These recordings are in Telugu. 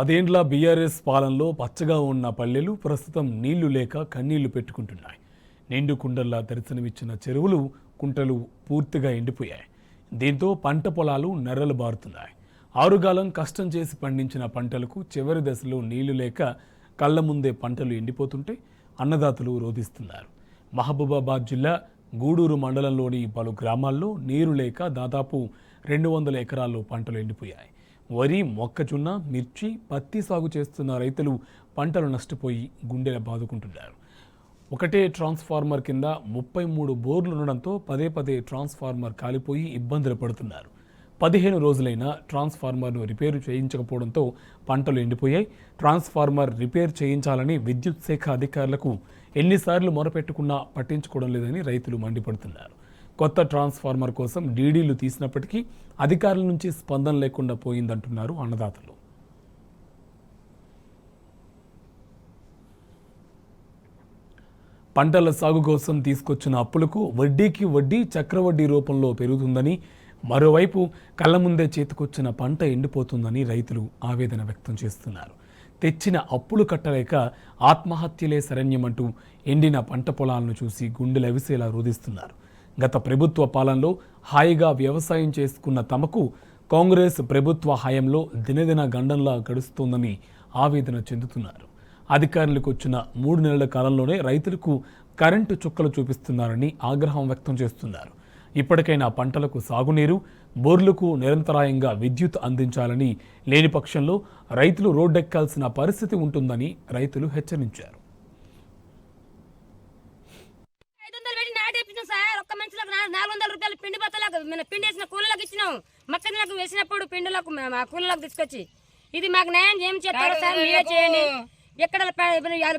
10 ఏండ్ల బీఆర్ఎస్ పాలనలో పచ్చగా ఉన్న పల్లెలు ప్రస్తుతం నీళ్లు లేక కన్నీళ్లు పెట్టుకుంటున్నాయి. నిండు కుండల్లా దర్శనమిచ్చిన చెరువులు, కుంటలు పూర్తిగా ఎండిపోయాయి. దీంతో పంట పొలాలు నెర్రలు బారుతున్నాయి. ఆరుగాలం కష్టం చేసి పండించిన పంటలకు చివరి దశలో నీళ్లు లేక కళ్ల ముందే పంటలు ఎండిపోతుంటే అన్నదాతలు రోధిస్తున్నారు. మహబూబాబాద్ జిల్లా గూడూరు మండలంలోని పలు గ్రామాల్లో నీరు లేక దాదాపు 200 ఎకరాల్లో పంటలు ఎండిపోయాయి. వరి, మొక్కజొన్న, మిర్చి, పత్తి సాగు చేస్తున్న రైతులు పంటలు నష్టపోయి గుండెల బాదుకుంటున్నారు. ఒకటే ట్రాన్స్ఫార్మర్ కింద 33 బోర్లు ఉండడంతో పదే ట్రాన్స్ఫార్మర్ కాలిపోయి ఇబ్బందులు పడుతున్నారు. 15 రోజులైనా ట్రాన్స్ఫార్మర్ను రిపేరు చేయించకపోవడంతో పంటలు ఎండిపోయాయి. ట్రాన్స్ఫార్మర్ రిపేర్ చేయించాలని విద్యుత్ శాఖ అధికారులకు ఎన్నిసార్లు మొరపెట్టుకున్నా పట్టించుకోవడం లేదని రైతులు మండిపడుతున్నారు. కొత్త ట్రాన్స్ఫార్మర్ కోసం డీడీలు తీసినప్పటికీ అధికారుల నుంచి స్పందన లేకుండా పోయిందంటున్నారు అన్నదాతలు. పంటల సాగు కోసం తీసుకొచ్చిన అప్పులకు వడ్డీకి వడ్డీ చక్రవడ్డీ రూపంలో పెరుగుతుందని, మరోవైపు కళ్ల ముందే చేతికొచ్చిన పంట ఎండిపోతుందని రైతులు ఆవేదన వ్యక్తం చేస్తున్నారు. తెచ్చిన అప్పులు కట్టలేక ఆత్మహత్యలే శరణ్యమంటూ ఎండిన పంట పొలాలను చూసి గుండెలవిసేలా రోధిస్తున్నారు. గత ప్రభుత్వ పాలనలో హాయిగా వ్యవసాయం చేసుకున్న తమకు కాంగ్రెస్ ప్రభుత్వ హయాంలో దినదిన గండంలా గడుస్తోందని ఆవేదన చెందుతున్నారు. అధికారులకు వచ్చిన 3 నెలల కాలంలోనే రైతులకు కరెంటు చుక్కలు చూపిస్తున్నారని ఆగ్రహం వ్యక్తం చేస్తున్నారు. ఇప్పటికైనా పంటలకు సాగునీరు, బోర్లకు నిరంతరాయంగా విద్యుత్ అందించాలని, లేని పక్షంలో రైతులు రోడ్డెక్కాల్సిన పరిస్థితి ఉంటుందని రైతులు హెచ్చరించారు. ఒక్క మనుషులకు 400 రూపాయలు పిండి బత్తలకు పిండి వేసిన కూలీలకు ఇచ్చినాం. మొక్కజొన్నలకు వేసినప్పుడు పిండులకు కూలీలకు తీసుకొచ్చి ఇది మాకు న్యాయం ఏం చేస్తారో సార్ మీరే చేయండి. ఎక్కడ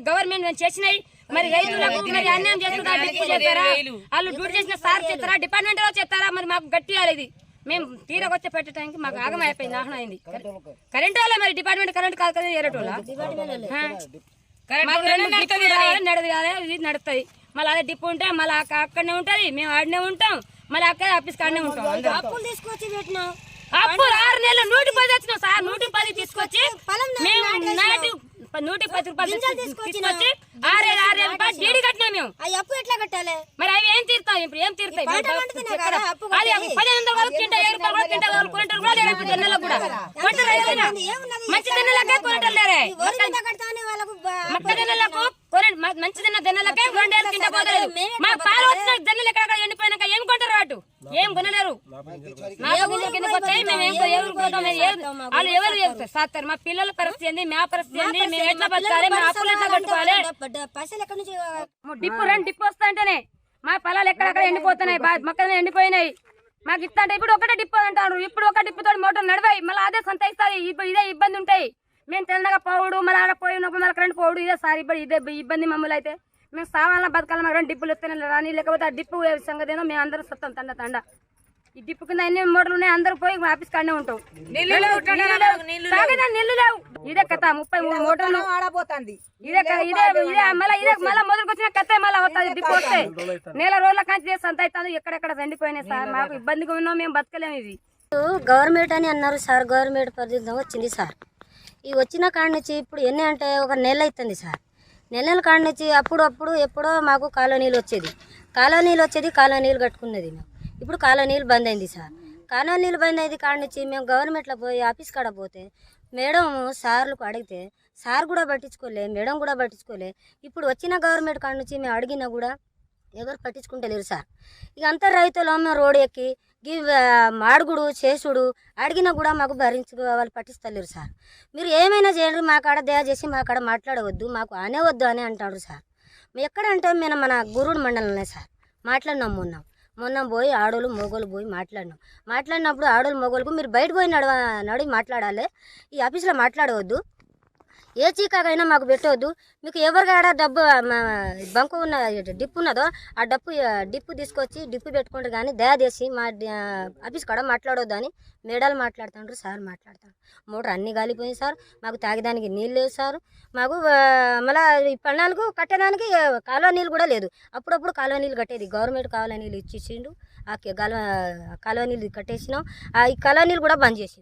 గవర్నమెంట్ చేసినాయి, మరి రైతులకు మరి అన్యాయం చేస్తారా? వాళ్ళు డ్యూటీ చేసిన సార్ చేస్తారా, డిపార్ట్మెంట్ లో చేస్తారా? మరి మాకు గట్టియాలి. ఇది మేము తీరకొచ్చే పెట్టడానికి మాకు ఆగం అయిపోయింది, ఆహ్నం అయింది. కరెంట్ వాళ్ళ మరి డిపార్ట్మెంట్ కరెంట్ కాదు కదా, ఏరటోళ్ళ ఇది నడుస్తుంది. మళ్ళీ అదే డిప్పు ఉంటే మళ్ళీ అక్కడనే ఉంటుంది, మేము ఆడనే ఉంటాం, మళ్ళీ అక్కడ ఆఫీస్ కాడనే ఉంటాం. అప్పులు తీసుకొచ్చి పెట్టినాం, అప్పుడు 6 నెలలు 110 వచ్చినాం సార్. 110 తీసుకొచ్చి మేము 110 రూపాయలు తీసుకొచ్చి 6 రూపాయలు డీడీ కట్టినాం. మేము అప్పు ఎట్లా కట్టాలి మరి అవి ఏం తీరుతాం? ఇప్పుడు ఏం తీరుతాయి? 1500 వరకు కింట 7 రూపాయలు కూడా కింట కొనేటోళ్ళు కూడా లేరు. జొన్నలకు కూడా మంచి జొన్నలకే కొనేటోళ్ళు లేరే. మొక్కజొన్నలకు మంచి తిన్న జొన్నలకే 2 కింట పోతలేదు. మా పాలు వచ్చిన జొన్నలు ఎక్కడ ఎండిపోయినాక ఏం కొంటారు? వాటి ఏం కొనలేరు. వాళ్ళు ఎవరు సాస్తారు? మా పిల్లల పరిస్థితి ఏంది, మా పరిస్థితి ఏంది, మేము ఎట్లా బతకాలి, మా అప్పులు ఎట్లా కట్టుకోవాలి? పైసలు ఎక్కడి నుంచి డిప్పు 2 డిప్పు వస్తాయంటేనే మా పొలాలు ఎక్కడెక్కడ ఎండిపోతున్నాయి, మొక్కలు ఎండిపోయినాయి. మాకు ఇస్తా అంటే ఇప్పుడు ఒకటే డిప్పు అంటారు. ఇప్పుడు ఒక డిప్పుతో మోటార్ నడవాయి, మళ్ళీ అదే సంత ఇస్తుంది. ఇదే ఇబ్బంది ఉంటాయి. మేము తెల్లగా పోవుడు, మళ్ళీ ఆడ పోయినప్పుడు మళ్ళీ కరెంట్ పోవుడు, ఇదే సార్ ఇదే ఇబ్బంది. మమ్మల్ని అయితే మేము సావాలన్నా బతకాలన్నా 2 డిప్పులు వస్తేనే రాని, లేకపోతే ఆ డిప్పు సంగతి ఏదో మేము అందరూ సొత్తాం తండ. ఈ డిప్పు కింద ఎన్ని మోటార్లు ఉన్నాయి, అందరూ పోయి ఆఫీస్ కాడనే ఉంటాం. నీళ్లు లేవు. ఇదే కథ 33 మోటార్లు ఆడబోతుంది. ఇదే మళ్ళీ మొదలుకొచ్చిన కథ మళ్ళీ అవుతుంది. డిప్పు వస్తే నెల రోజుల కంచి సంత అవుతుంది. ఎక్కడెక్కడ ఎండిపోయినాయి సార్. మాకు ఇబ్బందిగా ఉన్నాం, మేము బతకలేము. ఇది గవర్నమెంట్ అని అన్నారు సార్, గవర్నమెంట్ పరిధిలో వచ్చింది సార్. ఈ వచ్చిన కాడ నుంచి ఇప్పుడు ఎన్ని అంటే 1 నెల అవుతుంది సార్. నెలల కాడ నుంచి అప్పుడు ఎప్పుడో మాకు కాలనీలు వచ్చేది, కాలనీలు కట్టుకున్నది. మేము ఇప్పుడు కాలనీలు బంద్ అయింది సార్. కాలనీలు బంద్ అయింది కాడ నుంచి మేము గవర్నమెంట్లో పోయి ఆఫీస్ కాడ పోతే మేడం సార్లకు అడిగితే సార్ కూడా పట్టించుకోలే, మేడం కూడా పట్టించుకోలే. ఇప్పుడు వచ్చిన గవర్నమెంట్ కాడ నుంచి మేము అడిగినా కూడా ఎవరు పట్టించుకుంటలేరు సార్. ఇక అంతా రైతులు మేము రోడ్ ఎక్కి మాడుగుడు చేసుడు అడిగినా కూడా మాకు వాళ్ళు పట్టిస్తలేరు సార్. మీరు ఏమైనా చేయండి, మా కాడ దయచేసి మా కాడ మాట్లాడవద్దు, మాకు అనేవద్దు అని అంటాడు సార్. ఎక్కడంటే మేము మన గూడూరు మండలంలో సార్ మాట్లాడినాం. మొన్న పోయి ఆడోళ్ళు మొగోళ్ళు పోయి మాట్లాడినప్పుడు ఆడోళ్ళు మొగోళ్ళకు మీరు బయట పోయి నడివి మాట్లాడాలి, ఈ ఆఫీస్లో మాట్లాడవద్దు, ఏ చీకాకైనా మాకు పెట్టవద్దు. మీకు ఎవరికాడ డబ్బు బంకు ఉన్న డిప్పు ఉన్నదో ఆ డిప్పు తీసుకొచ్చి డిప్పు పెట్టుకుంటారు, కానీ దయచేసి మా ఆఫీస్ కాడ మాట్లాడవద్దు అని మేడాలు మాట్లాడుతుంటారు, సార్ మాట్లాడతారు. మోటార్ అన్నీ గాలిపోయింది సార్. మాకు తాగడానికి నీళ్ళు లేవు సార్. మాకు మళ్ళీ ఈ పన్నాలకు కట్టడానికి కాలువ నీళ్ళు కూడా లేదు. అప్పుడప్పుడు కాలువ నీళ్ళు కట్టేది, గవర్నమెంట్ కాలువ నీళ్ళు ఇచ్చేసిండు. ఆ కాలువ నీళ్ళు కట్టేసినాం. ఈ కాలువ నీళ్ళు కూడా బంద్ చేసి